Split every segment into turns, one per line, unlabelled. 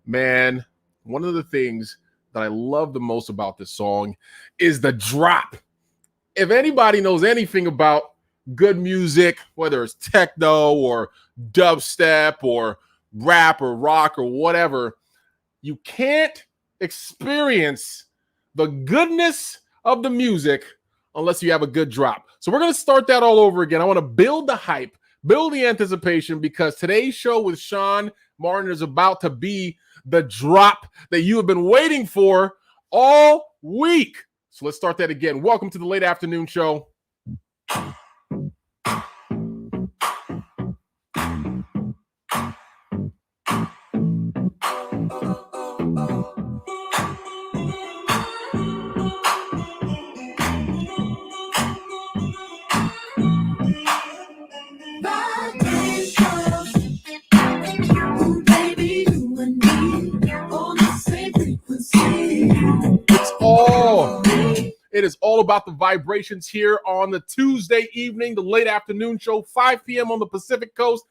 Man, one of the things that I love the most about this song is the drop. If anybody knows anything about good music, whether it's techno or dubstep or rap or rock or whatever, you can't experience the goodness of the music unless you have a good drop. So we're going to start that all over again. I want to build the hype, build the anticipation, because today's show with Shaun Martin is about to be the drop that you have been waiting for all week. So let's start that again. Welcome to the late afternoon show. It is all about the vibrations here on the Tuesday evening, the late afternoon show, 5 p.m. on the Pacific Coast,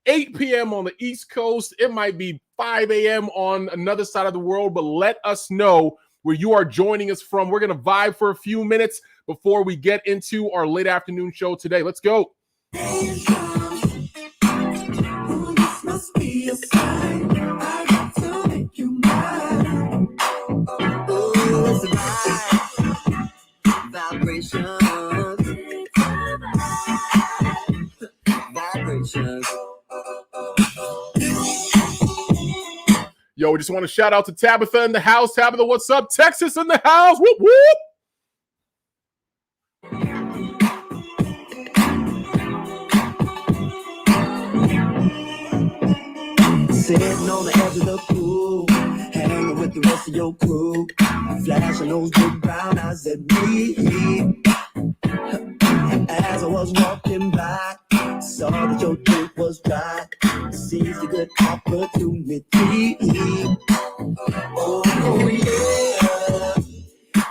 8 p.m. on the East Coast. It might be 5 a.m. on another side of the world, but let us know where you are joining us from. We're going to vibe for a few minutes before we get into our late afternoon show today. Let's go. This must be a sign. I got to make you mine. Oh, it's a vibe. Vibrations. Yo, we just want to shout out to Tabitha in the house. Tabitha, what's up? Texas in the house. Whoop, whoop. Sitting on the edge of the pool, hanging with the rest of your crew, flashing those big brown eyes at me. As I was walking by, saw that your drink was dry, seized a good opportunity. Oh yeah,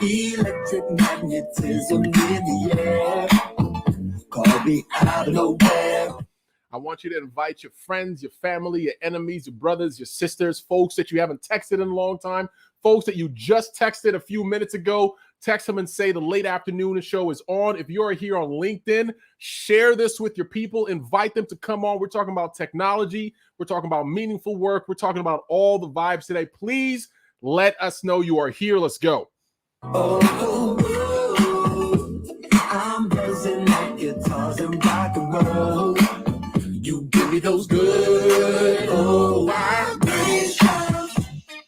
electric magnetism in the air, call me out of nowhere. I want you to invite your friends, your family, your enemies, your brothers, your sisters, folks that you haven't texted in a long time, folks that you just texted a few minutes ago. Text them and say the late afternoon show is on. If you're here on LinkedIn, share this with your people. Invite them to come on. We're talking about technology. We're talking about meaningful work. We're talking about all the vibes today. Please let us know you are here. Let's go. Oh, I'm buzzing like guitars and rock and roll. You give me those good old vibrations.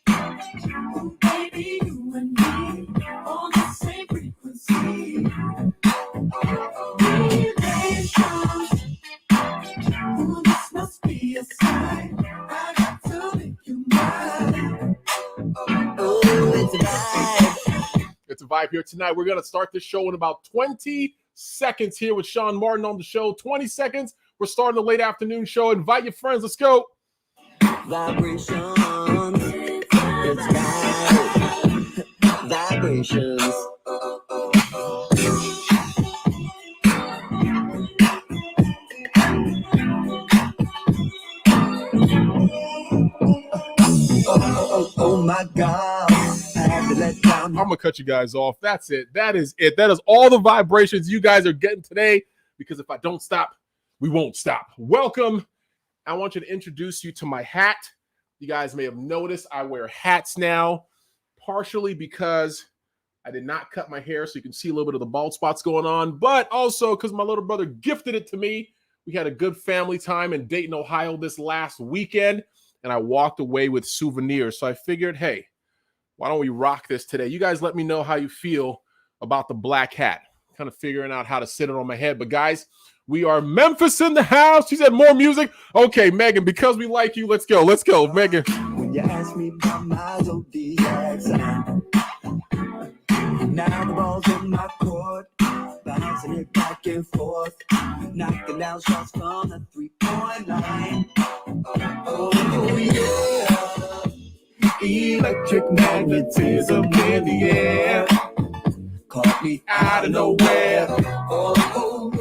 Oh, baby, you and me on the same frequency. Vibrations. Oh, this must be a sign. I got to make you mine. Oh, it's a vibe. It's a vibe here tonight. We're going to start this show in about 20 seconds here with Shaun Martin on the show. 20 seconds. We're starting the late afternoon show. Invite your friends. Let's go. Vibrations. It's vibrations. Oh my God. I'm going to cut you guys off. That's it. That is it. That is all the vibrations you guys are getting today, because if I don't stop, we won't stop. Welcome. I want you to introduce you to my hat. You guys may have noticed I wear hats now, partially because I did not cut my hair, so you can see a little bit of the bald spots going on, but also because my little brother gifted it to me. We had a good family time in Dayton, Ohio this last weekend, and I walked away with souvenirs. So I figured, hey, why don't we rock this today? You guys let me know how you feel about the black hat. Kind of figuring out how to sit it on my head. But guys, we are Memphis in the house. She said more music. Okay, Megan, because we like you, let's go. Let's go, Megan. When you ask me about my zodiac sign, now the ball's in my court, bouncing it back and forth, knocking down shots from the three-point line. Oh yeah, Electric magnetism in the air. Caught me out of nowhere. Oh,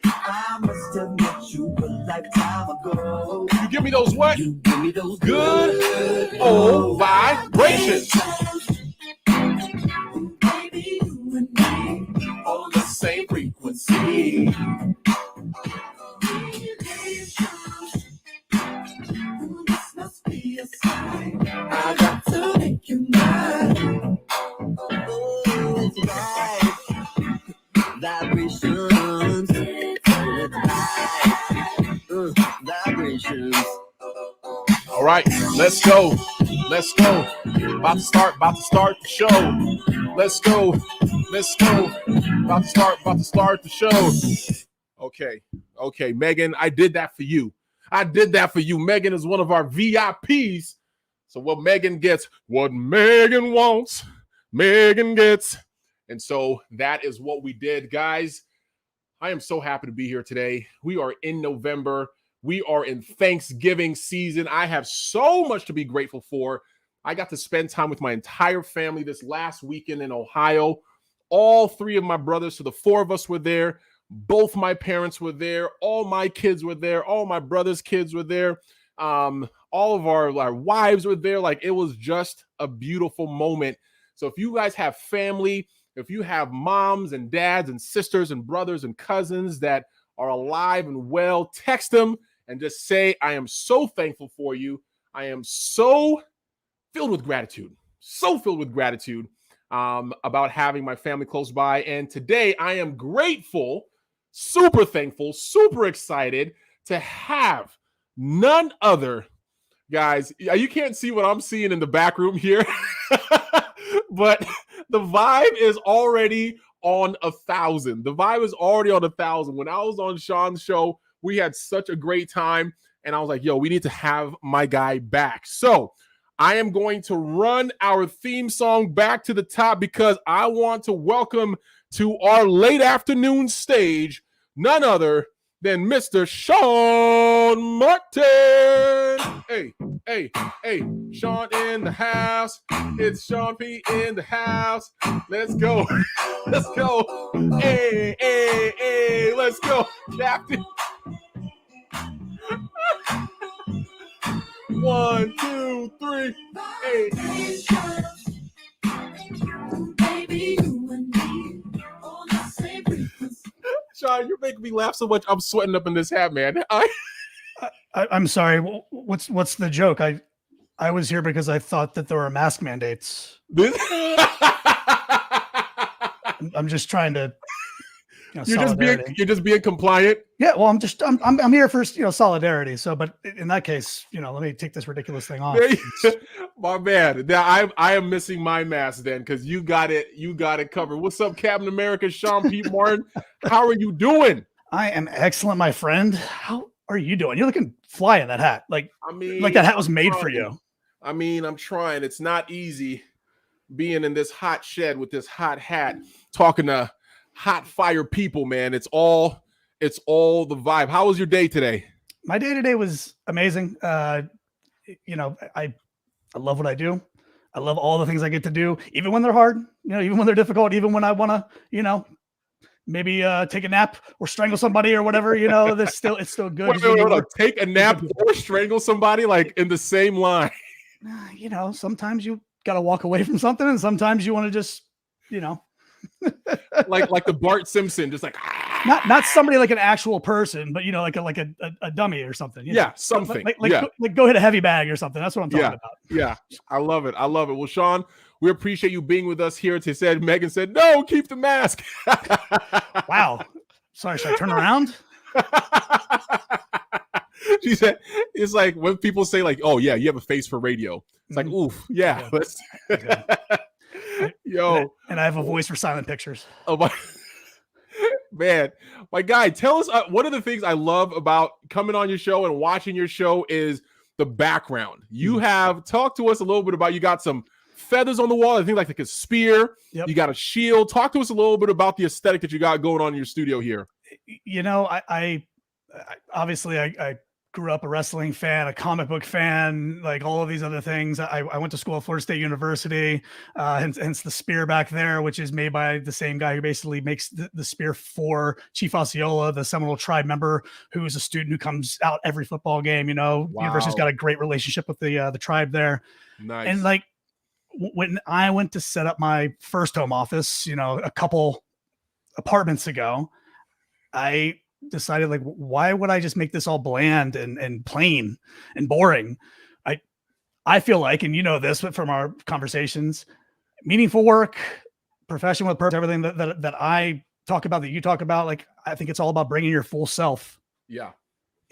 I must have met you a lifetime ago. You give me those what? You give me those good old vibrations. Baby, you and me on the same frequency. This must be a sign. I got to make you mine. Oh, that's right. Vibrations. Vibrations. All right, let's go. Let's go. About to start the show. Let's go. About to start the show. Okay, Megan, I did that for you. Megan is one of our VIPs. So what Megan gets, what Megan wants, Megan gets. And so that is what we did, guys. I am so happy to be here today. We are in November. We are in Thanksgiving season. I have so much to be grateful for. I got to spend time with my entire family this last weekend in Ohio. All three of my brothers, so the four of us were there. Both my parents were there. All my kids were there. All my brothers' kids were there. All of our wives were there. Like, it was just a beautiful moment. So if you guys have family, if you have moms and dads and sisters and brothers and cousins that are alive and well, text them and just say, I am so thankful for you. I am so filled with gratitude. About having my family close by. And today I am grateful, super thankful, super excited to have none other, guys. You can't see what I'm seeing in the back room here, but the vibe is already on 1,000. The vibe is already on 1,000. When I was on Shaun's show, we had such a great time. And I was like, yo, we need to have my guy back. So I am going to run our theme song back to the top because I want to welcome to our late afternoon stage none other than Mr. Shaun Martin. Hey, Shaun in the house. It's Shaun P in the house. Let's go. Hey, let's go, Captain. 1, 2, 3, hey. Baby, you and me on the same frequency. Shaun, you're making me laugh so much. I'm sweating up in this hat, man.
I'm sorry. What's the joke? I was here because I thought that there were mask mandates. I'm just trying to.
You're just being compliant.
Yeah, well, I'm here for solidarity. So, but in that case, let me take this ridiculous thing off.
My man, now I am missing my mask then because you got it covered. What's up, Captain America, Shaun P. Martin? How are you doing?
I am excellent, my friend. How are you doing? You're looking fly in that hat. Like that hat was made for you.
I mean, I'm trying. It's not easy being in this hot shed with this hot hat, talking to hot fire people, man. It's all the vibe. How was your day today?
My day today was amazing. I love what I do. I love all the things I get to do, even when they're hard, even when they're difficult, even when I want to, maybe take a nap or strangle somebody or whatever, it's still good.
Wait, take a nap or strangle somebody, like in the same line.
Sometimes you got to walk away from something and sometimes you want to just,
like the Bart Simpson, just like
not somebody like an actual person, but like a dummy or something.
Yeah, something.
Like go hit a heavy bag or something. That's what I'm talking about.
Yeah, I love it. Well, Shaun, we appreciate you being with us here. Megan said, no, keep the mask.
Wow. Sorry, should I turn around?
She said, it's like when people say like, oh yeah, you have a face for radio. It's like, oof, yeah. Let's. Yo,
and I have a voice for silent pictures.
Oh my man, my guy, tell us one of the things I love about coming on your show and watching your show is the background. You have talked to us a little bit about, you got some feathers on the wall, I think like a spear. Yep. You got a shield. Talk to us a little bit about the aesthetic that you got going on in your studio here.
I obviously I grew up a wrestling fan, a comic book fan, like all of these other things. I went to school at Florida State University, hence the spear back there, which is made by the same guy who basically makes the spear for Chief Osceola, the Seminole tribe member, who is a student who comes out every football game. University's got a great relationship with the tribe there.
Nice.
And like when I went to set up my first home office, a couple apartments ago, I decided, like, why would I just make this all bland and plain and boring? I feel like, and this from our conversations, meaningful work, profession with purpose, everything that I talk about, that you talk about, like, I think it's all about bringing your full self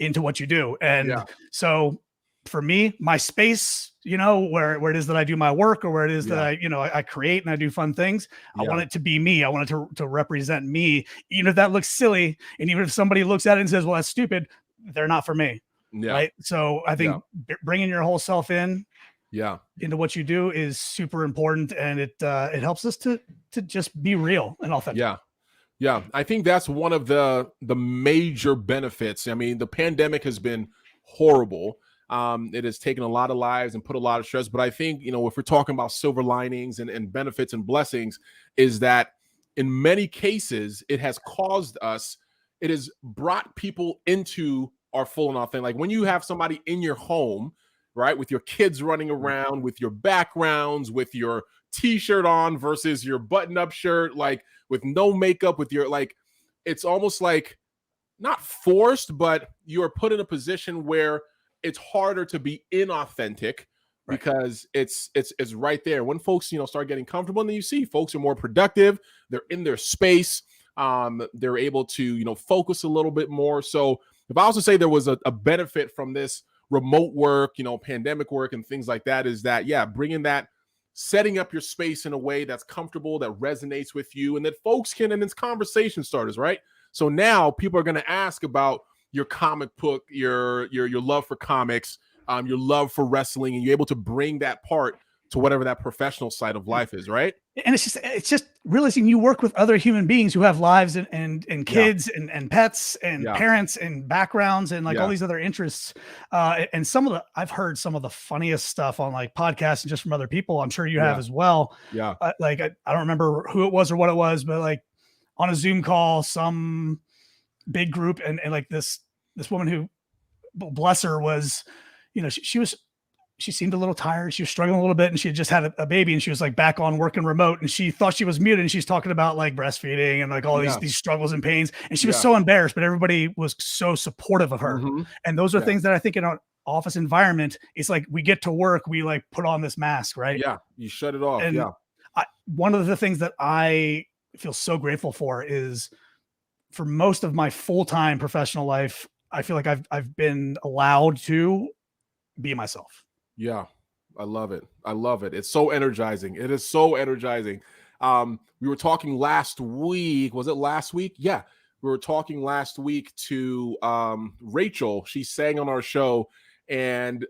into what you do. And so for me, my space, where it is that I do my work, or where it is that I create and I do fun things. I want it to be me. I want it to represent me, even if that looks silly. And even if somebody looks at it and says, well, that's stupid, they're not for me. Right. So I think bringing your whole self into what you do is super important. And it helps us to just be real and authentic.
Yeah. I think that's one of the major benefits. I mean, the pandemic has been horrible. It has taken a lot of lives and put a lot of stress. But I think, if we're talking about silver linings and benefits and blessings, is that in many cases, it has brought people into our full and authentic. Like when you have somebody in your home, right, with your kids running around, with your backgrounds, with your t-shirt on versus your button-up shirt, like with no makeup, with your, like, it's almost like not forced, but you're put in a position where it's harder to be inauthentic because it's right there. When folks, start getting comfortable, and then you see folks are more productive. They're in their space. They're able to, focus a little bit more. So if I also say there was a benefit from this remote work, pandemic work and things like that, is that, bringing that, setting up your space in a way that's comfortable, that resonates with you, and that folks can, and it's conversation starters, right? So now people are going to ask about your comic book, your love for comics, your love for wrestling, and you're able to bring that part to whatever that professional side of life is, right?
And it's just realizing you work with other human beings who have lives and kids and pets and parents and backgrounds and like all these other interests. And I've heard some of the funniest stuff on like podcasts and just from other people. I'm sure you have as well.
Yeah.
I don't remember who it was or what it was, but like on a Zoom call, some big group, and like this woman who, bless her, was, she seemed a little tired. She was struggling a little bit, and she had just had a baby, and she was like back on working remote, and she thought she was muted, and she's talking about like breastfeeding and like all these struggles and pains. And she was so embarrassed, but everybody was so supportive of her. Mm-hmm. And those are things that I think in an office environment, it's like we get to work, we like put on this mask, right?
Yeah. You shut it off.
And one of the things that I feel so grateful for is, for most of my full-time professional life, I feel like I've been allowed to be myself.
Yeah, I love it. I love it. It's so energizing. It is so energizing. We were talking last week. Was it last week? Yeah, we were talking last week to Rachel. She sang on our show, and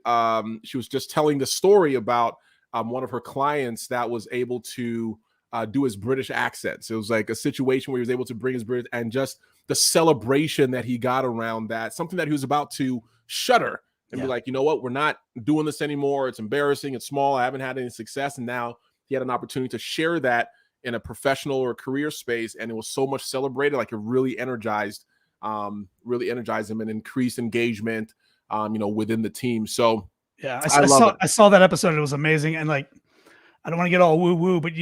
she was just telling the story about one of her clients that was able to do his British accent. So it was like a situation where he was able to bring his British, and just the celebration that he got around that, something that he was about to shudder and be like, you know what, we're not doing this anymore. It's embarrassing. It's small. I haven't had any success. And now he had an opportunity to share that in a professional or career space. And it was so much celebrated. Like it really energized him and increased engagement, within the team. So
yeah, I saw that episode. It was amazing. And like, I don't want to get all woo woo, but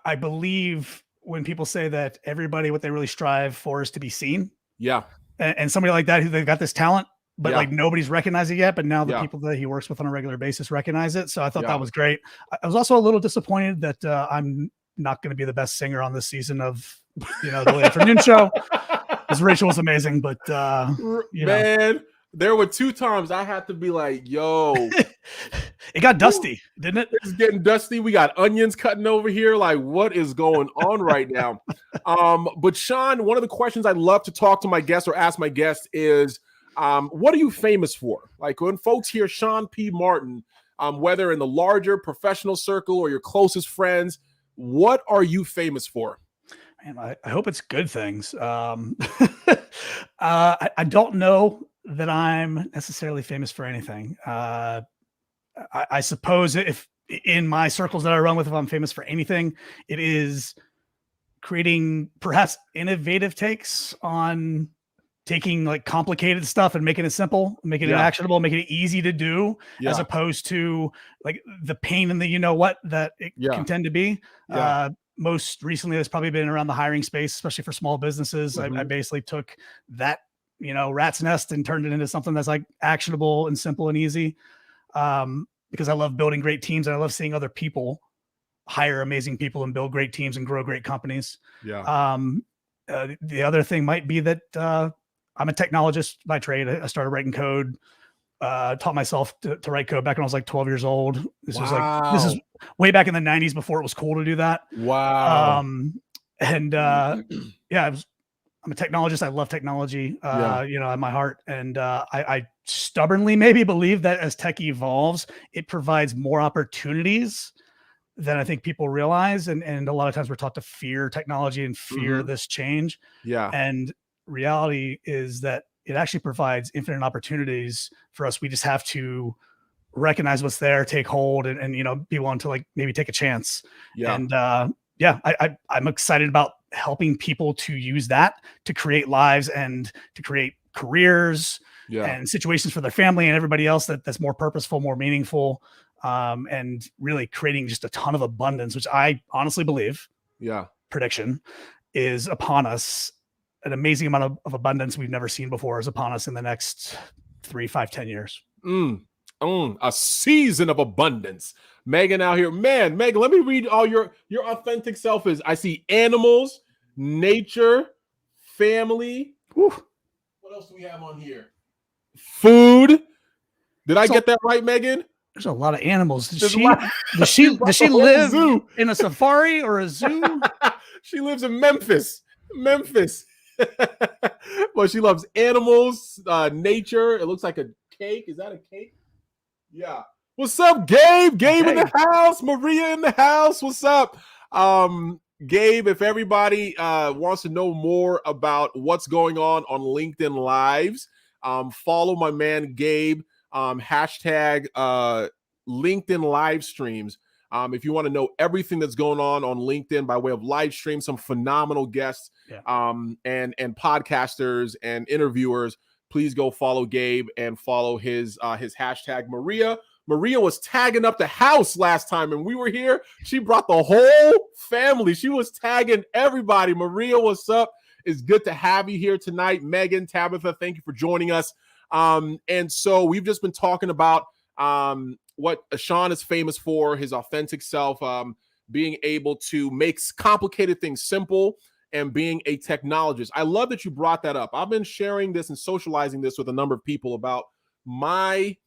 I believe when people say that everybody, what they really strive for is to be seen.
Yeah.
And somebody like that, who they've got this talent, but like nobody's recognized it yet. But now the people that he works with on a regular basis recognize it. So I thought that was great. I was also a little disappointed that I'm not going to be the best singer on this season of, the late afternoon show, because Rachel was amazing. But
man, there were 2 times I had to be like, yo,
it got dusty, didn't it?
It's getting dusty. We got onions cutting over here. Like, what is going on right now? But Shaun, one of the questions I love to talk to my guests or ask my guests is, what are you famous for? Like when folks hear Shaun P. Martin, whether in the larger professional circle or your closest friends, what are you famous for?
Man, I hope it's good things. I don't know that I'm necessarily famous for anything. I suppose if in my circles that I run with, if I'm famous for anything, it is creating perhaps innovative takes on taking like complicated stuff and making it simple, making it actionable, making it easy to do, as opposed to like the pain in the what that it can tend to be. Most recently, it's probably been around the hiring space, especially for small businesses. I basically took that rat's nest and turned it into something that's like actionable and simple and easy. Because I love building great teams and I love seeing other people hire amazing people and build great teams and grow great companies. The other thing might be that I'm a technologist by trade. I started writing code, taught myself to write code back when I was like 12 years old. This is way back in the 90s before it was cool to do that. I'm a technologist. I love technology, at my heart. And I stubbornly maybe believe that as tech evolves, it provides more opportunities than I think people realize. And a lot of times we're taught to fear technology and fear this change. And reality is that it actually provides infinite opportunities for us. We just have to recognize what's there, take hold, and be willing to like maybe take a chance. And I'm excited about helping people to use that to create lives and to create careers and situations for their family and everybody else that's more purposeful, more meaningful, and really creating just a ton of abundance, which I honestly believe, prediction is upon us. An amazing amount of abundance we've never seen before is upon us in the next 3, 5, 10 years.
A season of abundance. Megan out here. Man, Megan, let me read all your authentic self is. I see animals, nature, family. Whew. What else do we have on here? Food. Did I get that right, Megan?
There's a lot of animals. Does she live in a safari or a zoo?
She lives in Memphis. Well, she loves animals, nature. It looks like a cake. Is that a cake? Yeah. What's up, Gabe? Gabe in the house. Maria in the house. What's up? Gabe, if everybody wants to know more about what's going on LinkedIn Lives, follow my man Gabe. Hashtag LinkedIn live streams. If you want to know everything that's going on LinkedIn by way of live stream, some phenomenal guests, and podcasters and interviewers, please go follow Gabe and follow his hashtag. Maria was tagging up the house last time and we were here. She brought the whole family. She was tagging everybody. Maria, what's up? It's good to have you here tonight. Megan, Tabitha, thank you for joining us. And so we've just been talking about what Shaun is famous for, his authentic self, being able to make complicated things simple and being a technologist. I love that you brought that up. I've been sharing this and socializing this with a number of people about my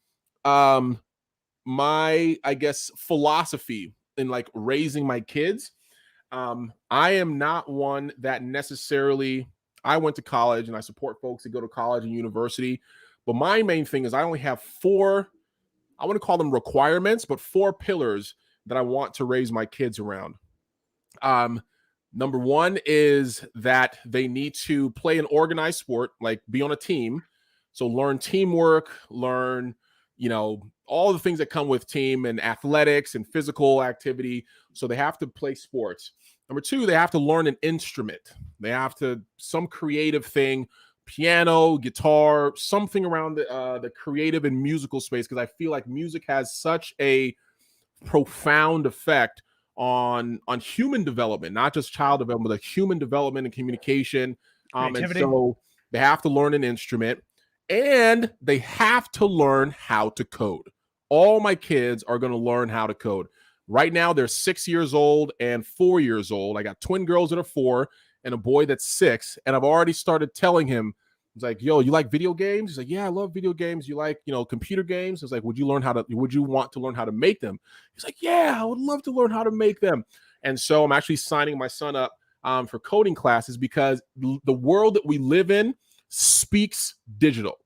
I guess, philosophy in like raising my kids. I am not one that necessarily, I went to college and I support folks that go to college and university. But my main thing is I only have 4, I want to call them requirements, but 4 pillars that I want to raise my kids around. Number 1 is that they need to play an organized sport, like be on a team. So learn teamwork, learn, all the things that come with team and athletics and physical activity. So they have to play sports. Number 2, they have to learn an instrument. They have to, some creative thing, piano, guitar, something around the creative and musical space, because I feel like music has such a profound effect on human development, not just child development, but human development and communication. And so they have to learn an instrument and they have to learn how to code. All my kids are going to learn how to code. Right now, they're 6 years old and 4 years old. I got twin girls that are 4 and a boy that's 6. And I've already started telling him, it's like, yo, you like video games? He's like, yeah, I love video games. You like, computer games? It's like, would you want to learn how to make them? He's like, yeah, I would love to learn how to make them. And so I'm actually signing my son up for coding classes because the world that we live in speaks digital,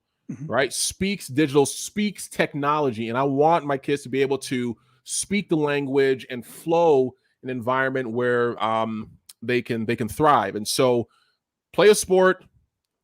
right? Speaks digital, speaks technology. And I want my kids to be able to speak the language and flow an environment where they can thrive. And so play a sport,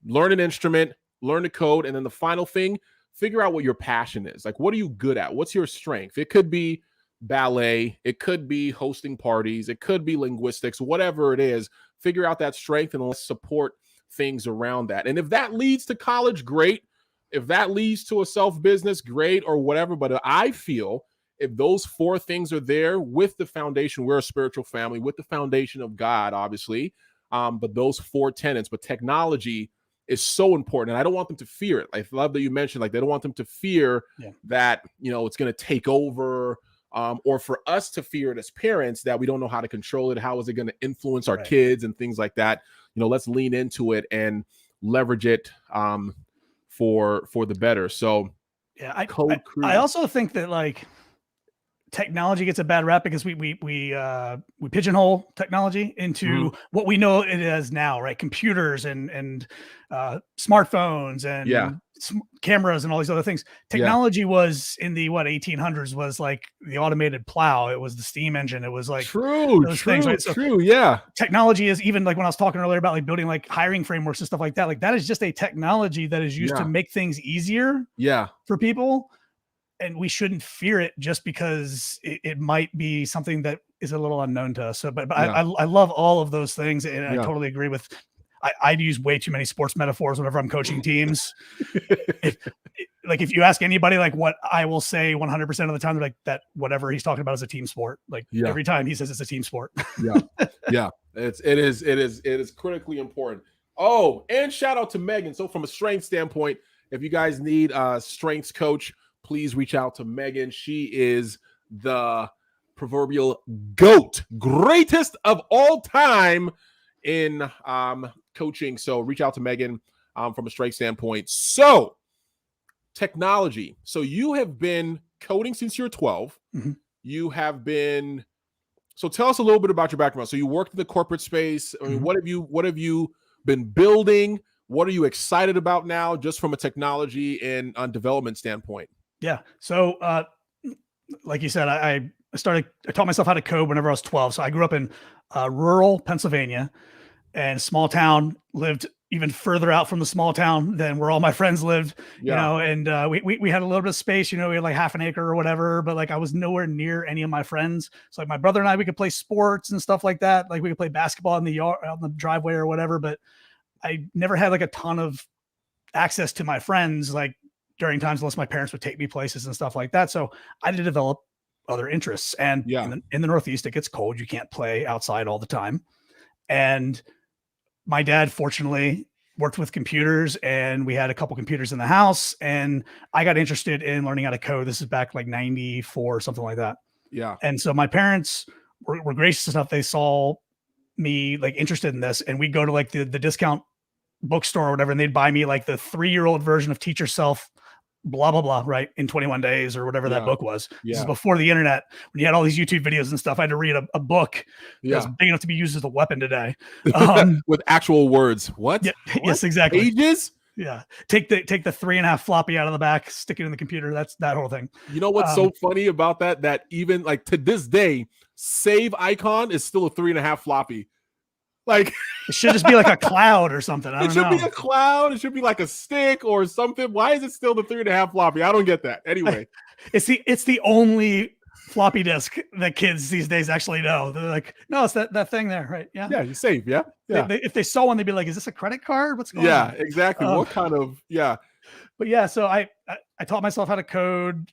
learn an instrument, learn to code. And then the final thing, figure out what your passion is. Like, what are you good at? What's your strength? It could be ballet. It could be hosting parties. It could be linguistics, whatever it is. Figure out that strength and let's support things around that. And if that leads to college, great. If that leads to a self-business, great, or whatever. But I feel if those 4 things are there with the foundation, we're a spiritual family with the foundation of God, obviously. But those 4 tenets, but technology is so important. And I don't want them to fear it. I love that you mentioned, like, they don't want them to fear that, it's going to take over, or for us to fear it as parents that we don't know how to control it. How is it going to influence our kids and things like that? Let's lean into it and leverage it for the better. So
I also think that, like, technology gets a bad rap because we pigeonhole technology into what we know it is now, right? Computers and smartphones and cameras and all these other things. Technology was in the 1800s was like the automated plow. It was the steam engine. It was like
true,
things, right? So
true. Yeah.
Technology is, even like when I was talking earlier about like building like hiring frameworks and stuff like that, like that is just a technology that is used to make things easier for people. And we shouldn't fear it just because it might be something that is a little unknown to us. So, but I love all of those things. And I totally agree with, I use way too many sports metaphors whenever I'm coaching teams. If you ask anybody, like, what I will say 100% of the time, they're like, that whatever he's talking about is a team sport. Like every time he says it's a team sport.
It is critically important. Oh, and shout out to Megan. So from a strength standpoint, if you guys need a strengths coach, please reach out to Megan. She is the proverbial GOAT, greatest of all time in coaching. So reach out to Megan from a strength standpoint. So technology. So you have been coding since you're 12. You have been. So tell us a little bit about your background. So you worked in the corporate space. I mean, what have you been building? What are you excited about now, just from a technology and development standpoint?
Yeah. So, like you said, I taught myself how to code whenever I was 12. So I grew up in rural Pennsylvania, and small town, lived even further out from the small town than where all my friends lived, and we had a little bit of space, we had like half an acre or whatever, but like I was nowhere near any of my friends. So like my brother and I, we could play sports and stuff like that. Like we could play basketball in the yard, on the driveway or whatever, but I never had like a ton of access to my friends, like during times, unless my parents would take me places and stuff like that. So I had to develop other interests. And in the Northeast, it gets cold. You can't play outside all the time. And my dad, fortunately, worked with computers, and we had a couple computers in the house, and I got interested in learning how to code. This is back like 94, something like that.
Yeah.
And so my parents were gracious enough. They saw me like interested in this, and we'd go to like the discount bookstore or whatever, and they'd buy me like the 3-year-old version of Teach Yourself blah blah blah, right, in 21 days or whatever that book was. This is before the internet, when you had all these YouTube videos and stuff. I had to read a book that's big enough to be used as a weapon today,
with actual words. What?
Yes, exactly.
Pages.
Take the 3.5 floppy out of the back, stick it in the computer. That's that whole thing.
You know what's so funny about that even like to this day, save icon is still a 3.5 floppy. Like
it should just be like a cloud or something.
It should be a cloud. It should be like a stick or something. Why is it still the 3.5 floppy? I don't get that. Anyway,
it's the only floppy disk that kids these days actually know. They're like, no, it's that thing there, right? Yeah.
Yeah, you save. Yeah.
If they saw one, they'd be like, is this a credit card? What's going on?
Yeah, exactly. What kind of
But yeah, so I taught myself how to code,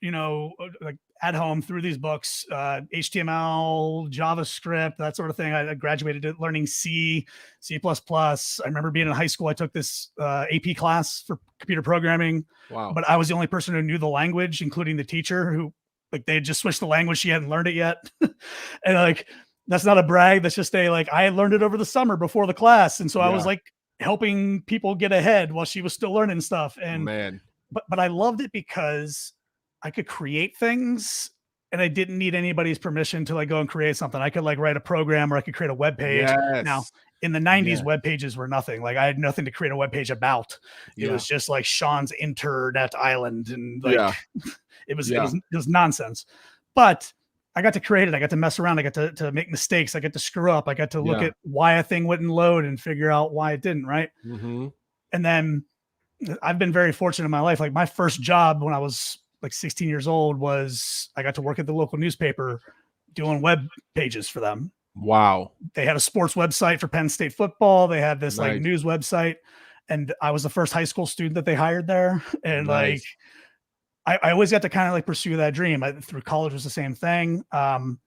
like at home through these books, HTML, JavaScript, that sort of thing. I graduated learning C++. I remember being in high school, I took this AP class for computer programming.
Wow.
But I was the only person who knew the language, including the teacher, who like they had just switched the language. She hadn't learned it yet. And like, that's not a brag. That's just I had learned it over the summer before the class. And so I was like helping people get ahead while she was still learning stuff. And but I loved it because I could create things, and I didn't need anybody's permission to like go and create something. I could like write a program, or I could create a web page.
Yes.
Now in the 90s, web pages were nothing. Like I had nothing to create a web page about. It was just like Shaun's internet island, and like it was nonsense. But I got to create it. I got to mess around. I got to make mistakes. I got to screw up. I got to look at why a thing wouldn't load and figure out why it didn't. Right.
Mm-hmm.
And then I've been very fortunate in my life. Like my first job when I was like 16 years old was I got to work at the local newspaper doing web pages for them.
Wow.
They had a sports website for Penn State football. They had this like
Nice.
news website, and I was the first high school student that they hired there. And like,
Nice.
I always got to kind of like pursue that dream. Through college was the same thing. And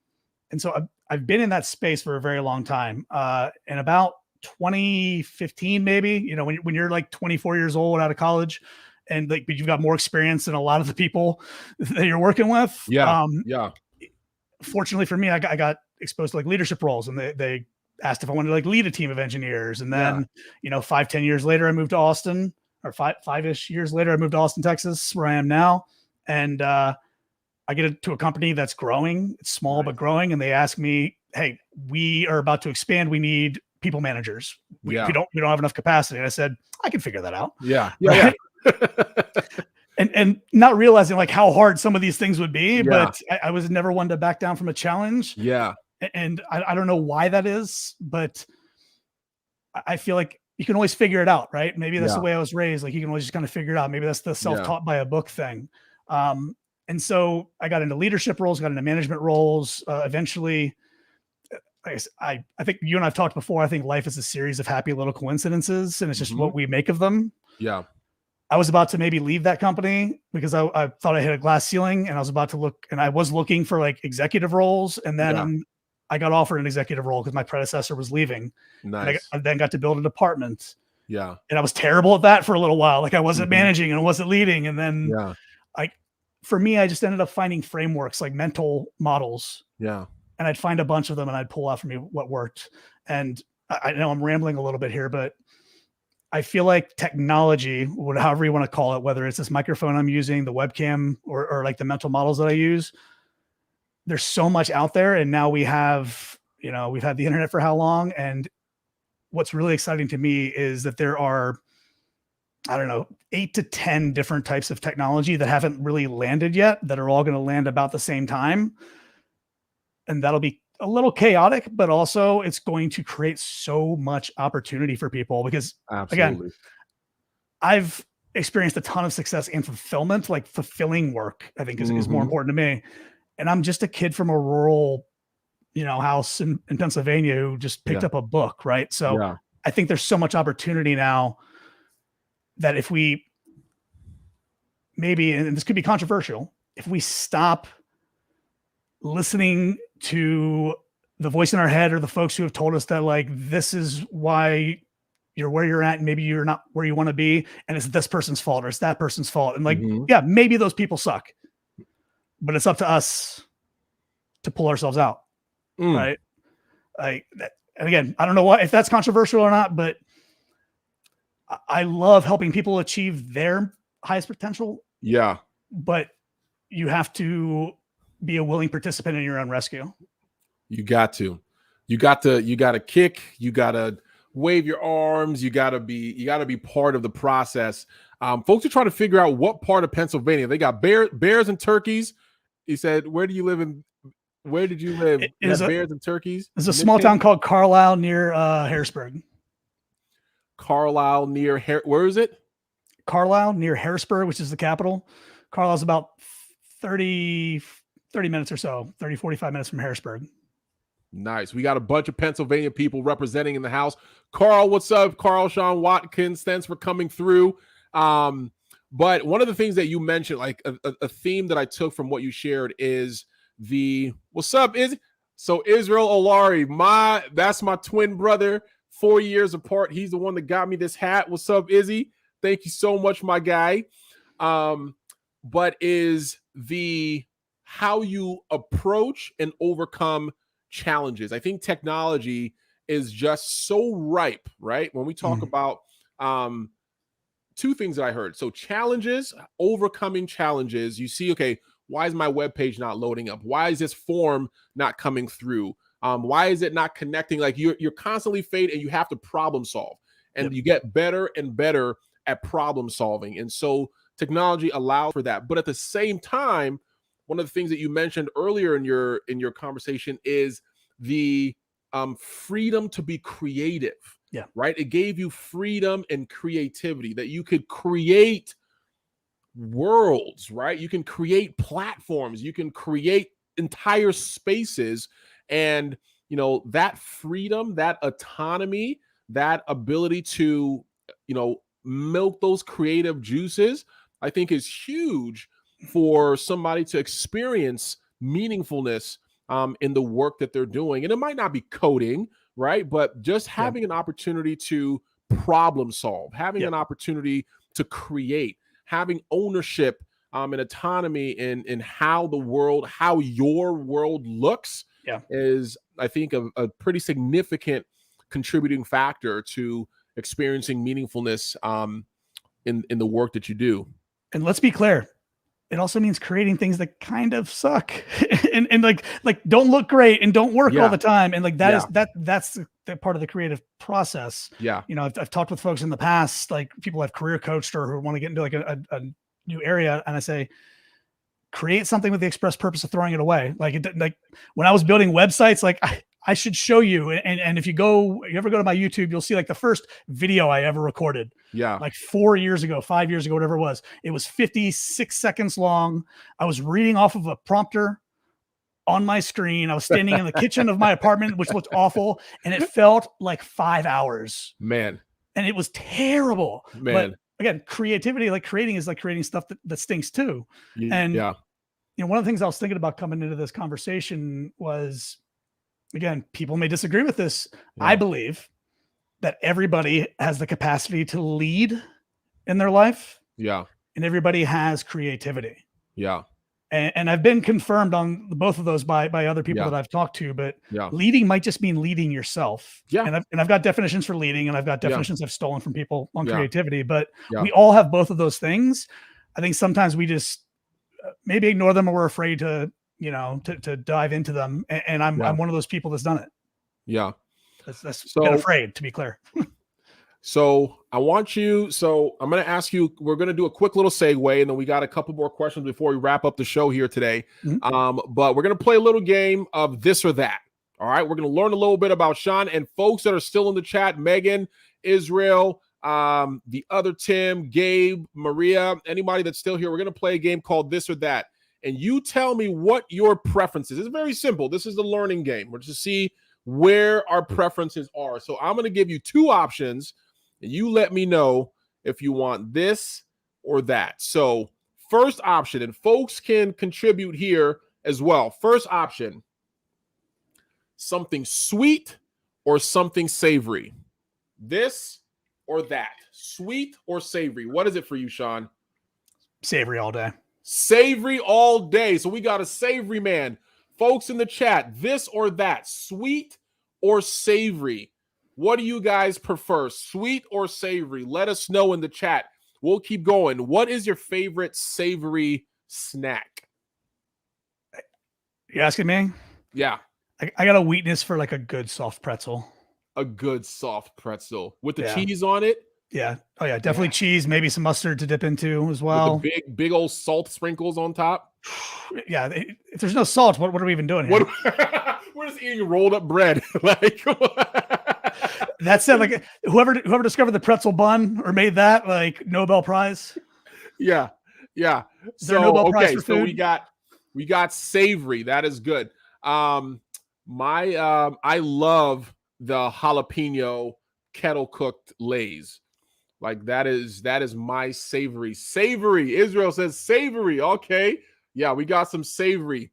so I've been in that space for a very long time. And about 2015, maybe, you know, when you're like 24 years old out of college and like, but you've got more experience than a lot of the people that you're working with.
Yeah. Yeah.
Fortunately for me, I got exposed to like leadership roles, and they asked if I wanted to like lead a team of engineers. And then, you know, 5-10 years later, I moved to Austin, or five-ish years later, I moved to Austin, Texas, where I am now. And, I get into a company that's growing. It's small, but growing. And they ask me, hey, we are about to expand. We need people managers. We don't have enough capacity. And I said, I can figure that out.
Yeah.
Right? and not realizing like how hard some of these things would be, but I was never one to back down from a challenge.
Yeah.
And I don't know why that is, but I feel like you can always figure it out, right? Maybe that's the way I was raised. Like you can always just kind of figure it out. Maybe that's the self-taught by a book thing. And so I got into leadership roles, got into management roles. Eventually, I think you and I've talked before. I think life is a series of happy little coincidences, and it's just what we make of them.
Yeah.
I was about to maybe leave that company because I thought I hit a glass ceiling, and I was about to look, and I was looking for like executive roles. And then I got offered an executive role because my predecessor was leaving.
Nice.
I then got to build a department.
Yeah.
And I was terrible at that for a little while. Like I wasn't managing and I wasn't leading. And then for me, I just ended up finding frameworks like mental models.
Yeah.
And I'd find a bunch of them and I'd pull out for me what worked. And I know I'm rambling a little bit here, but I feel like technology, however you want to call it, whether it's this microphone I'm using, the webcam, or like the mental models that I use, there's so much out there. And now we have, you know, we've had the internet for how long? And what's really exciting to me is that there are, I don't know, 8 to 10 different types of technology that haven't really landed yet, that are all going to land about the same time. And that'll be a little chaotic, but also it's going to create so much opportunity for people because again, I've experienced a ton of success and fulfillment, like fulfilling work, I think is more important to me. And I'm just a kid from a rural, you know, house in Pennsylvania who just picked up a book. Right. So I think there's so much opportunity now that if we maybe, and this could be controversial, if we stop listening to the voice in our head or the folks who have told us that like, this is why you're where you're at and maybe you're not where you want to be, and it's this person's fault or it's that person's fault. And like, maybe those people suck, but it's up to us to pull ourselves out. Right. And again, I don't know if that's controversial or not, but I love helping people achieve their highest potential. Yeah. But you have to be a willing participant in your own rescue.
You got to kick, you got to wave your arms. You got to be part of the process. Folks are trying to figure out what part of Pennsylvania. They got bears and turkeys. He said, where do you live in? Where did you live? Bears and turkeys.
There's a small town called Carlisle near Harrisburg.
Carlisle near where is it?
Carlisle near Harrisburg, which is the capital. Carlisle's about 30 minutes or so, 45 minutes from Harrisburg.
Nice. We got a bunch of Pennsylvania people representing in the house. Carl, what's up? Carl, Shaun Watkins, thanks for coming through. But one of the things that you mentioned, like a theme that I took from what you shared is what's up, so Israel Olari, that's my twin brother, 4 years apart. He's the one that got me this hat. What's up, Izzy? Thank you so much, my guy. But is how you approach and overcome challenges. I think technology is just so ripe, right? When we talk about two things that I heard. So challenges, overcoming challenges. You see, okay, why is my webpage not loading up? Why is this form not coming through? Why is it not connecting? Like you're constantly fade and you have to problem solve, and you get better and better at problem solving. And so technology allows for that. But at the same time, one of the things that you mentioned earlier in your conversation is the freedom to be creative.
Yeah.
Right. It gave you freedom and creativity that you could create worlds, right? You can create platforms, you can create entire spaces. And, that freedom, that autonomy, that ability to, milk those creative juices, I think is huge for somebody to experience meaningfulness in the work that they're doing. And it might not be coding, right? But just having an opportunity to problem solve, having an opportunity to create, having ownership and autonomy in how your world looks is, I think, a pretty significant contributing factor to experiencing meaningfulness in the work that you do.
And let's be clear, it also means creating things that kind of suck and like don't look great and don't work all the time. And like that's the part of the creative process.
Yeah.
I've talked with folks in the past, like people I've career coached or who want to get into like a new area. And I say, create something with the express purpose of throwing it away. Like when I was building websites, like I should show you. And if you ever go to my YouTube, you'll see like the first video I ever recorded.
Yeah.
Like 4 years ago, 5 years ago, whatever it was. It was 56 seconds long. I was reading off of a prompter on my screen. I was standing in the kitchen of my apartment, which looked awful. And it felt like 5 hours.
Man.
And it was terrible.
Man.
But again, creativity, like creating is like creating stuff that stinks too. And one of the things I was thinking about coming into this conversation was, again, people may disagree with this. I believe that everybody has the capacity to lead in their life.
Yeah.
And everybody has creativity.
Yeah.
And I've been confirmed on both of those by other people that I've talked to, but leading might just mean leading yourself.
Yeah.
And I've got definitions for leading, and I've got definitions I've stolen from people on creativity, but we all have both of those things. I think sometimes we just maybe ignore them, or we're afraid to dive into them. And I'm one of those people that's done it.
Yeah.
That's been afraid, to be clear.
So I'm going to ask you, we're going to do a quick little segue, and then we got a couple more questions before we wrap up the show here today. Mm-hmm. But we're going to play a little game of this or that. All right. We're going to learn a little bit about Shaun, and folks that are still in the chat, Megan, Israel, the other Tim, Gabe, Maria, anybody that's still here, we're going to play a game called This or That. And you tell me what your preference is. It's very simple. This is the learning game. We're just to see where our preferences are. So I'm going to give you two options, and you let me know if you want this or that. So first option, and folks can contribute here as well. First option, something sweet or something savory. This or that. Sweet or savory. What is it for you, Shaun?
Savory all day.
Savory all day. So we got a savory man. Folks in the chat, this or that, sweet or savory? What do you guys prefer, sweet or savory? Let us know in the chat. We'll keep going. What is your favorite savory snack?
You asking me?
Yeah.
I got a weakness for like a good soft pretzel.
A good soft pretzel with the cheese on it?
Yeah. Oh yeah, definitely cheese, maybe some mustard to dip into as well.
With the big old salt sprinkles on top.
Yeah. If there's no salt, what are we even doing here?
We're just eating rolled up bread. Like
that said, like whoever discovered the pretzel bun or made that, like Nobel Prize.
Yeah. Yeah.
Is there a Nobel Prize for food?
So we got savory. That is good. I love the jalapeno kettle cooked Lay's. Like that is my savory. Savory. Israel says savory. Okay. Yeah, we got some savory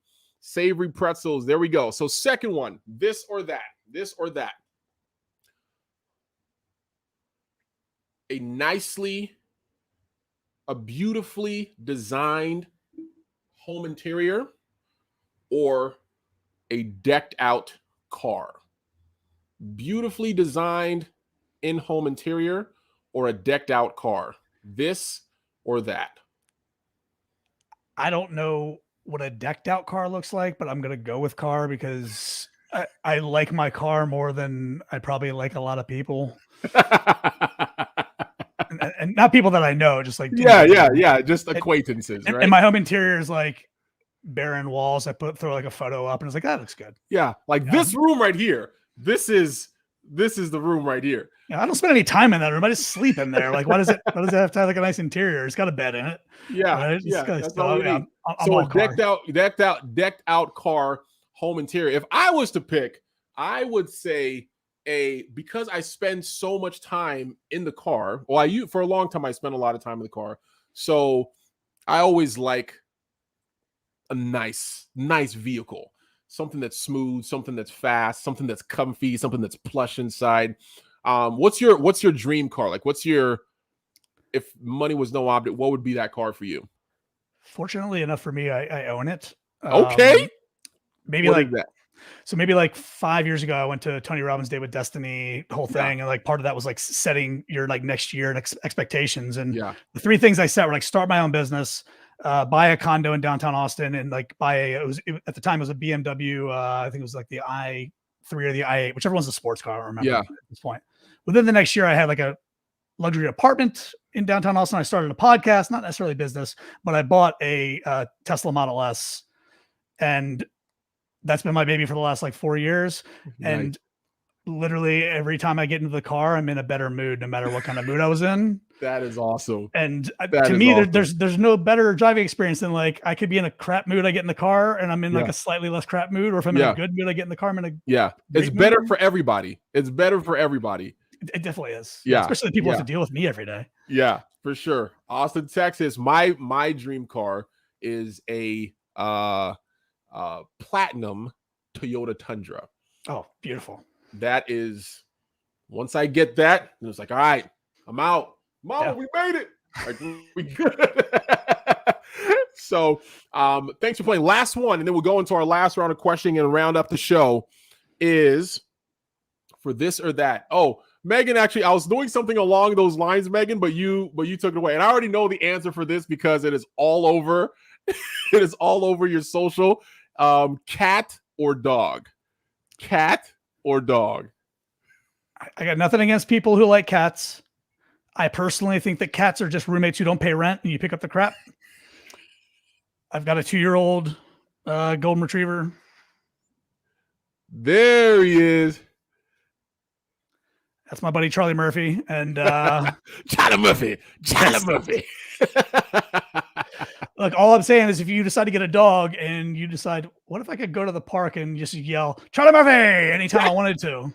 pretzels. There we go. So second one, this or that. This or that. A beautifully designed home interior or a decked out car. Beautifully designed in-home interior or a decked out car. This or that.
I don't know what a decked out car looks like, but I'm going to go with car because I like my car more than I probably like a lot of people. and not people that I know, just like
just acquaintances, right?
And my home interior is like barren walls. I throw like a photo up and it's like, that looks good.
Yeah, like this room right here. This is this is the room right here.
Yeah, I don't spend any time in that room. I just sleep in there. Like, why does it have to have like a nice interior? It's got a bed in it.
Yeah,
Right?
that's all we need.
I'm
So
all car.
decked out car home interior. If I was to pick, I would say because I spend so much time in the car. Well, for a long time I spent a lot of time in the car, so I always like a nice vehicle, something that's smooth, something that's fast, something that's comfy, something that's plush inside. What's your dream car? Like, if money was no object, what would be that car for you?
Fortunately enough for me, I own it.
Okay.
Maybe
what
like
is that?
So maybe like 5 years ago, I went to Tony Robbins' Day with Destiny, the whole thing.
Yeah.
And like part of that was like setting your like next year and expectations. And
Yeah.
the three things I set were like start my own business, buy a condo in downtown Austin, and like at the time it was a BMW. I think it was like the i3 or the i8, whichever one's the sports car. I don't remember at this point. Within the next year, I had like a luxury apartment in downtown Austin. I started a podcast, not necessarily business, but I bought a Tesla Model S, and that's been my baby for the last like 4 years.
Nice.
And literally every time I get into the car, I'm in a better mood, no matter what kind of mood I was in.
That is awesome.
And to me, awesome. There's no better driving experience than like, I could be in a crap mood, I get in the car and I'm in like a slightly less crap mood, or if I'm in a good mood, I get in the car, I'm in a
it's better mood. For everybody. It's better for everybody.
It definitely is.
Yeah.
Especially people who have to deal with me every day.
Yeah, for sure. Austin, Texas. My dream car is a platinum Toyota Tundra.
Oh, beautiful.
That is, once I get that, it's like, all right, I'm out. Mama, we made it. Like, we good. So thanks for playing. Last one, and then we'll go into our last round of questioning and round up the show, is for this or that. Oh, Megan, actually, I was doing something along those lines, Megan, but you took it away. And I already know the answer for this because it is all over. It is all over your social. Cat or dog? Cat or dog?
I got nothing against people who like cats. I personally think that cats are just roommates who don't pay rent and you pick up the crap. I've got a 2-year-old golden retriever.
There he is.
That's my buddy Charlie Murphy. And
Charlie Murphy.
Look, all I'm saying is if you decide to get a dog and you decide, what if I could go to the park and just yell, Charlie Murphy, anytime I wanted to,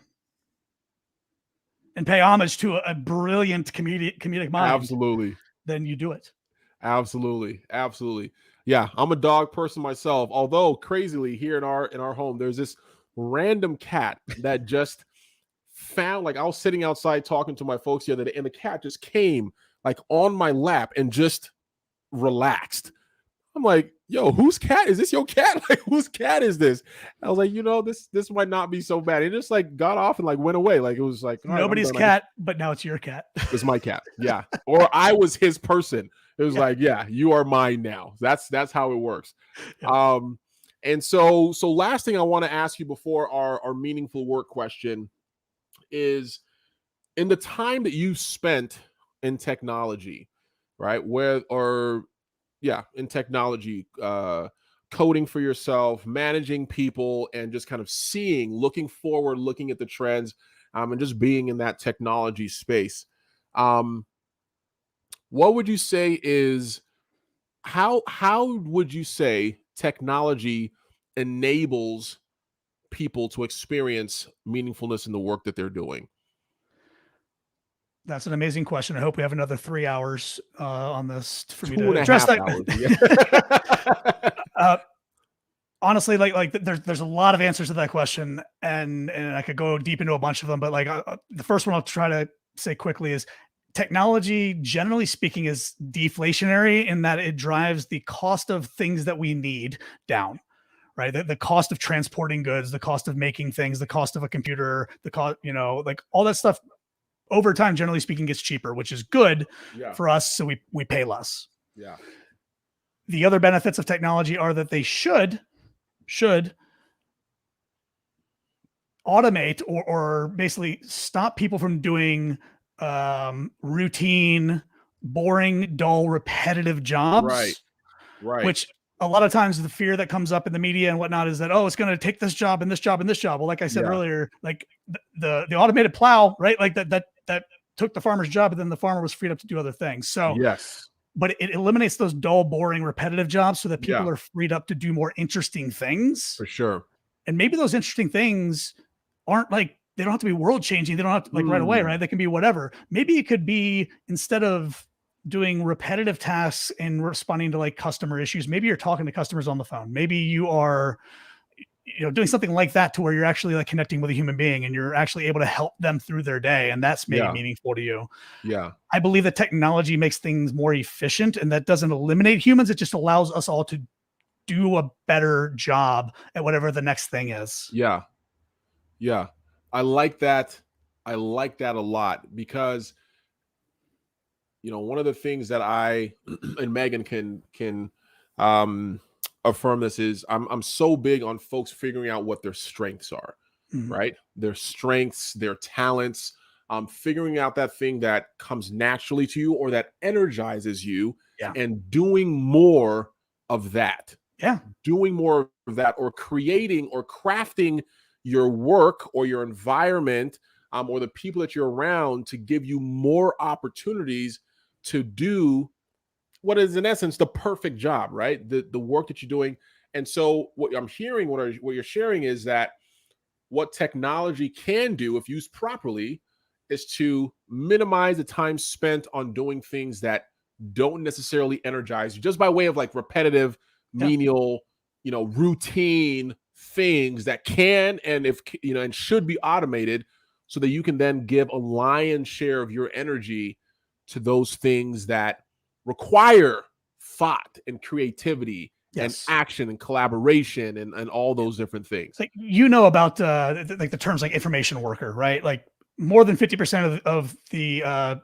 and pay homage to a brilliant comedic mind.
Absolutely.
Then you do it.
Absolutely. Yeah, I'm a dog person myself. Although crazily here in our home, there's this random cat that just found, like, I was sitting outside talking to my folks the other day, and the cat just came like on my lap and just relaxed. I'm like, yo, whose cat is this? Your cat? Like, whose cat is this? I was like, this might not be so bad. It just like got off and like went away. Like, it was like
nobody's cat, but now it's your cat.
It's my cat. Yeah. Or I was his person. It was like, yeah, you are mine now. That's how it works. Yeah. And so last thing I want to ask you before our meaningful work question is, in the time that you spent in technology, right? In technology, coding for yourself, managing people, and just kind of looking forward, looking at the trends, and just being in that technology space. What would you say is, how would you say technology enables people to experience meaningfulness in the work that they're doing?
That's an amazing question. I hope we have another 3 hours on this for me to address that. Honestly, like there's a lot of answers to that question, and I could go deep into a bunch of them. But like the first one I'll try to say quickly is, technology, generally speaking, is deflationary in that it drives the cost of things that we need down. Right, the cost of transporting goods, the cost of making things, the cost of a computer, the cost, like all that stuff, over time, generally speaking, gets cheaper, which is good for us. So we pay less.
Yeah.
The other benefits of technology are that they should automate or basically stop people from doing routine, boring, dull, repetitive jobs.
Right.
Which a lot of times the fear that comes up in the media and whatnot is that, oh, it's going to take this job and this job and this job. Well, like I said earlier, like the automated plow, right? Like that took the farmer's job, and then the farmer was freed up to do other things. So
yes,
but it eliminates those dull, boring, repetitive jobs so that people are freed up to do more interesting things.
for sure.
And maybe those interesting things aren't like, they don't have to be world changing. They don't have to like right away, right? They can be whatever. Maybe it could be, instead of doing repetitive tasks and responding to like customer issues, maybe you're talking to customers on the phone. Maybe you are, doing something like that to where you're actually like connecting with a human being and you're actually able to help them through their day. And that's maybe meaningful to you.
Yeah.
I believe that technology makes things more efficient, and that doesn't eliminate humans. It just allows us all to do a better job at whatever the next thing is.
Yeah. Yeah. I like that. I like that a lot, because one of the things that I and Megan can affirm this is I'm so big on folks figuring out what their strengths are, right? Their strengths, their talents, figuring out that thing that comes naturally to you or that energizes you, and doing more of that.
Yeah.
Doing more of that, or creating or crafting your work or your environment, or the people that you're around, to give you more opportunities to do what is in essence the perfect job, right? The work that you're doing. And so what I'm hearing, what you're sharing, is that what technology can do, if used properly, is to minimize the time spent on doing things that don't necessarily energize you, just by way of like repetitive, menial, routine things that can and should be automated, so that you can then give a lion's share of your energy to those things that require thought and creativity and action and collaboration and all those different things.
Like, about like the terms like information worker, right? Like more than 50% of the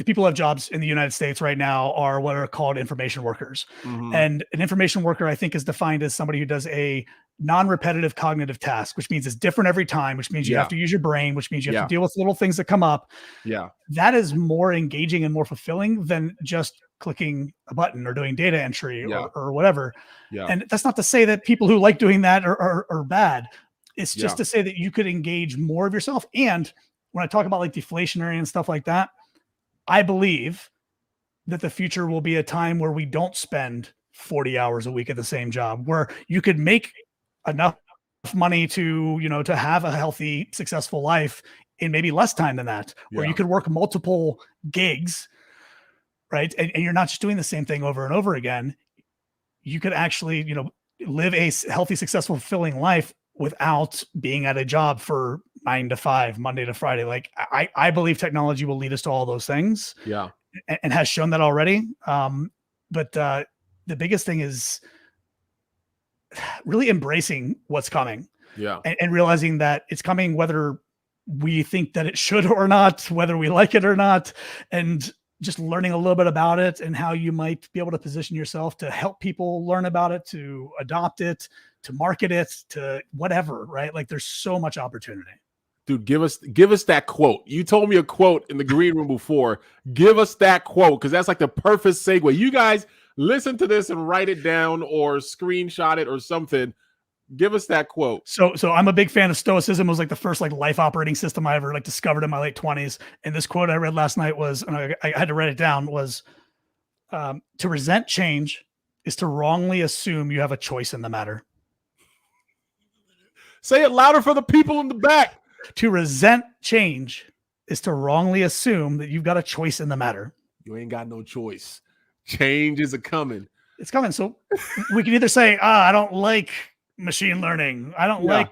people who have jobs in the United States right now are what are called information workers. And an information worker, I think, is defined as somebody who does a non-repetitive cognitive task, which means it's different every time, which means you have to use your brain, which means you have to deal with little things that come up.
Yeah.
That is more engaging and more fulfilling than just clicking a button or doing data entry or whatever.
Yeah.
And that's not to say that people who like doing that are bad. It's just to say that you could engage more of yourself. And when I talk about like deflationary and stuff like that, I believe that the future will be a time where we don't spend 40 hours a week at the same job, where you could make enough money to, to have a healthy, successful life in maybe less time than that, where you could work multiple gigs, right? And you're not just doing the same thing over and over again. You could actually, live a healthy, successful, fulfilling life without being at a job for 9 to 5, Monday to Friday. Like I believe technology will lead us to all those things.
Yeah.
And has shown that already. But the biggest thing is really embracing what's coming.
Yeah.
And realizing that it's coming, whether we think that it should or not, whether we like it or not, and just learning a little bit about it and how you might be able to position yourself to help people learn about it, to adopt it, to market it, to whatever, right? Like there's so much opportunity.
Dude, give us that quote. You told me a quote in the green room before. Give us that quote, because that's like the perfect segue. You guys listen to this and write it down or screenshot it or something. Give us that quote.
So I'm a big fan of Stoicism. It was like the first like life operating system I ever like discovered in my late 20s. And this quote I read last night was, and I had to write it down, was to resent change is to wrongly assume you have a choice in the matter.
Say it louder for the people in the back.
To resent change is to wrongly assume that you've got a choice in the matter.
You ain't got no choice. Change is coming.
It's coming. So we can either say, I don't like machine learning, I don't like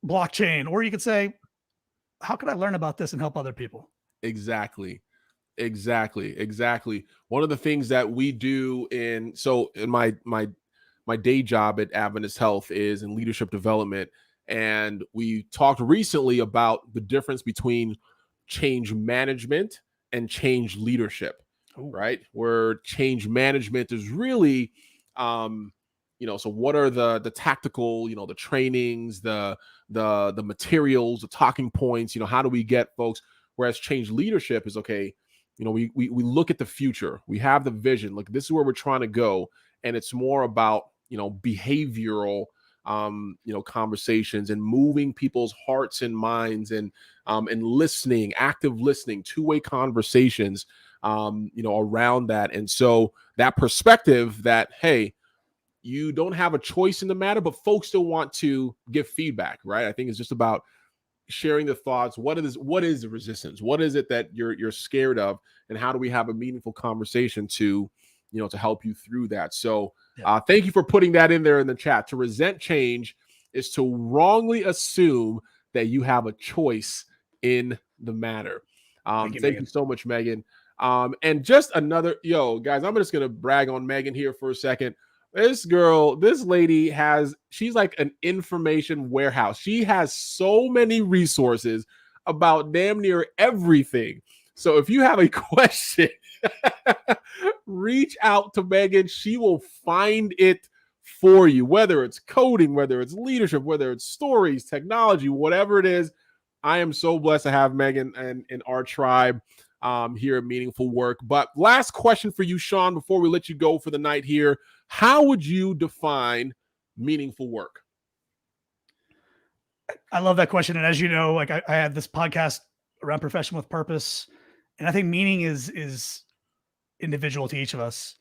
blockchain, or you could say, how can I learn about this and help other people?
Exactly. One of the things that we do in my day job at Adventist Health is in leadership development. And we talked recently about the difference between change management and change leadership. Ooh. Right? Where change management is really, so what are the tactical, the trainings, the materials, the talking points, how do we get folks? Whereas change leadership is okay. We look at the future. We have the vision. Look, this is where we're trying to go. And it's more about behavioral conversations and moving people's hearts and minds and listening, active listening, two-way conversations, around that. And so that perspective that, hey, you don't have a choice in the matter, but folks still want to give feedback, right? I think it's just about sharing the thoughts. What is the resistance? What is it that you're scared of? And how do we have a meaningful conversation to help you through that? So thank you for putting that in there in the chat. To resent change is to wrongly assume that you have a choice in the matter. Thank you so much, Megan. And just another, guys, I'm just going to brag on Megan here for a second. This lady she's like an information warehouse. She has so many resources about damn near everything. So if you have a question, reach out to Megan. She will find it for you, whether it's coding, whether it's leadership, whether it's stories, technology, whatever it is. I am so blessed to have Megan in our tribe here at Meaningful Work. But last question for you, Shaun, before we let you go for the night here. How would you define meaningful work?
I love that question. And as you know, like I had this podcast around profession with purpose, and I think meaning is individual to each of us.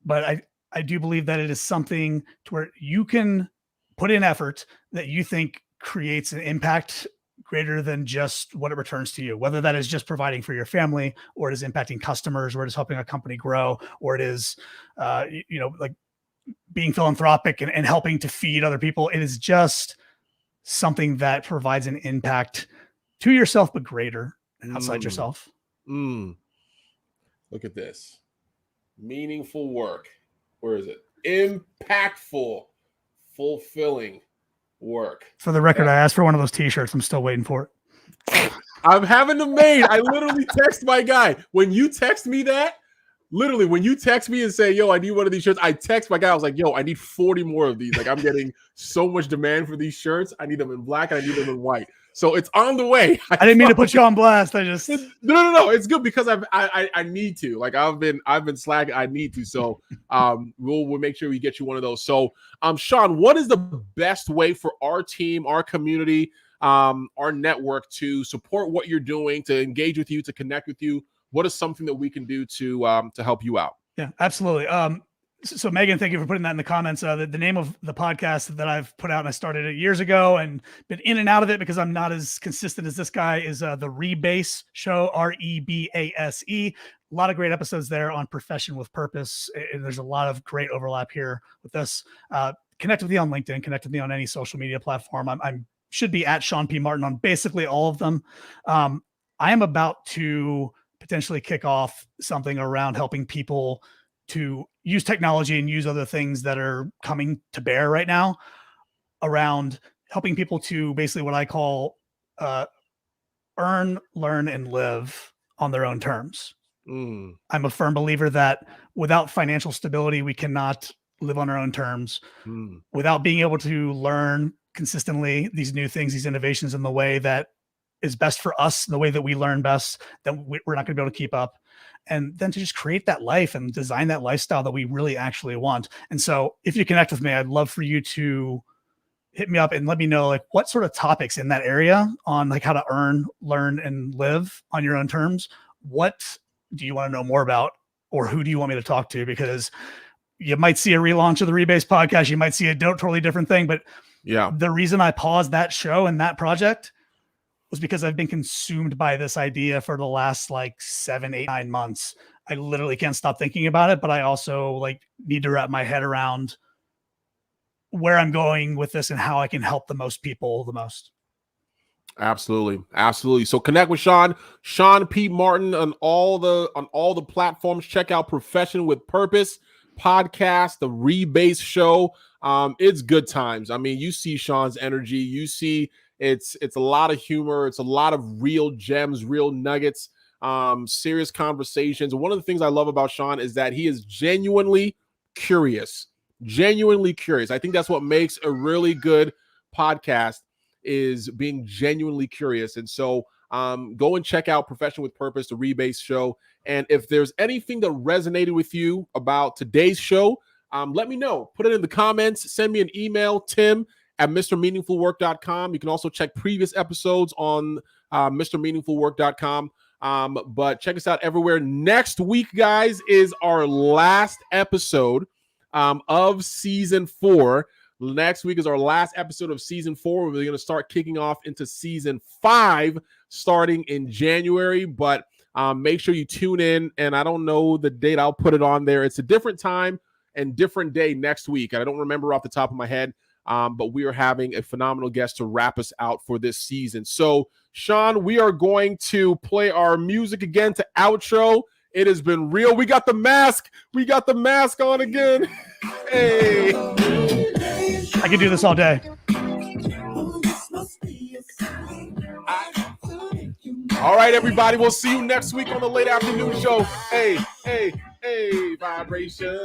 But I do believe that it is something to where you can put in effort that you think creates an impact greater than just what it returns to you, whether that is just providing for your family, or it is impacting customers, or it is helping a company grow, or it is, like being philanthropic and helping to feed other people. It is just something that provides an impact to yourself, but greater and outside yourself.
Look at this. Meaningful work. Where is it? Impactful, fulfilling work.
For the record, I asked for one of those t-shirts. I'm still waiting for it.
I'm having them made. I literally text my guy. When you text me that, literally, when you text me and say, yo, I need one of these shirts, I text my guy. I was like, yo, I need 40 more of these. Like, I'm getting so much demand for these shirts. I need them in black and I need them in white. So it's on the way.
I didn't mean to put you on blast. I just
no. It's good because I need to. Like I've been slacking. I need to. So we'll make sure we get you one of those. So Shaun, what is the best way for our team, our community, our network to support what you're doing, to engage with you, to connect with you? What is something that we can do to help you out?
Yeah, absolutely. So Megan, thank you for putting that in the comments. The name of the podcast that I've put out, and I started it years ago and been in and out of it because I'm not as consistent as this guy, is the Rebase Show, REBASE. A lot of great episodes there on profession with purpose. And there's a lot of great overlap here with this. Connect with me on LinkedIn, connect with me on any social media platform. I'm should be at Shaun P. Martin on basically all of them. I am about to potentially kick off something around helping people to use technology and use other things that are coming to bear right now, around helping people to basically what I call earn, learn, and live on their own terms. I'm a firm believer that without financial stability, we cannot live on our own terms. Without being able to learn consistently these new things, these innovations in the way that is best for us, the way that we learn best, then we're not going to be able to keep up. And then to just create that life and design that lifestyle that we really actually want. And so if you connect with me, I'd love for you to hit me up and let me know like what sort of topics in that area on like how to earn, learn, and live on your own terms. What do you want to know more about, or who do you want me to talk to? Because you might see a relaunch of the Rebase podcast. You might see a totally different thing, but yeah, the reason I paused that show and that project was because I've been consumed by this idea for the last like 7, 8, 9 months. I literally can't stop thinking about it, but I also like need to wrap my head around where I'm going with this and how I can help the most people the most.
Absolutely. So connect with Shaun P. Martin on all the platforms. Check out Profession with Purpose podcast, the Rebase Show. It's good times. I mean, you see Shaun's energy. You see it's a lot of humor. It's a lot of real gems, real nuggets, serious conversations. One of the things I love about Shaun is that he is genuinely curious. I think that's what makes a really good podcast, is being genuinely curious. And so go and check out Profession with Purpose, the Rebase Show. And if there's anything that resonated with you about today's show, let me know. Put it in the comments. Send me an email, tim@mrmeaningfulwork.com. You can also check previous episodes on mrmeaningfulwork.com. But check us out everywhere. Next week, guys, is our last episode of season 4. Next week is our last episode of season 4. We're going to start kicking off into season 5 starting in January. But make sure you tune in. And I don't know the date. I'll put it on there. It's a different time and different day next week. I don't remember off the top of my head. But we are having a phenomenal guest to wrap us out for this season. So, Shaun, we are going to play our music again to outro. It has been real. We got the mask. We got the mask on again. Hey.
I could do this all day.
All right, everybody. We'll see you next week on the late afternoon show. Hey, vibration.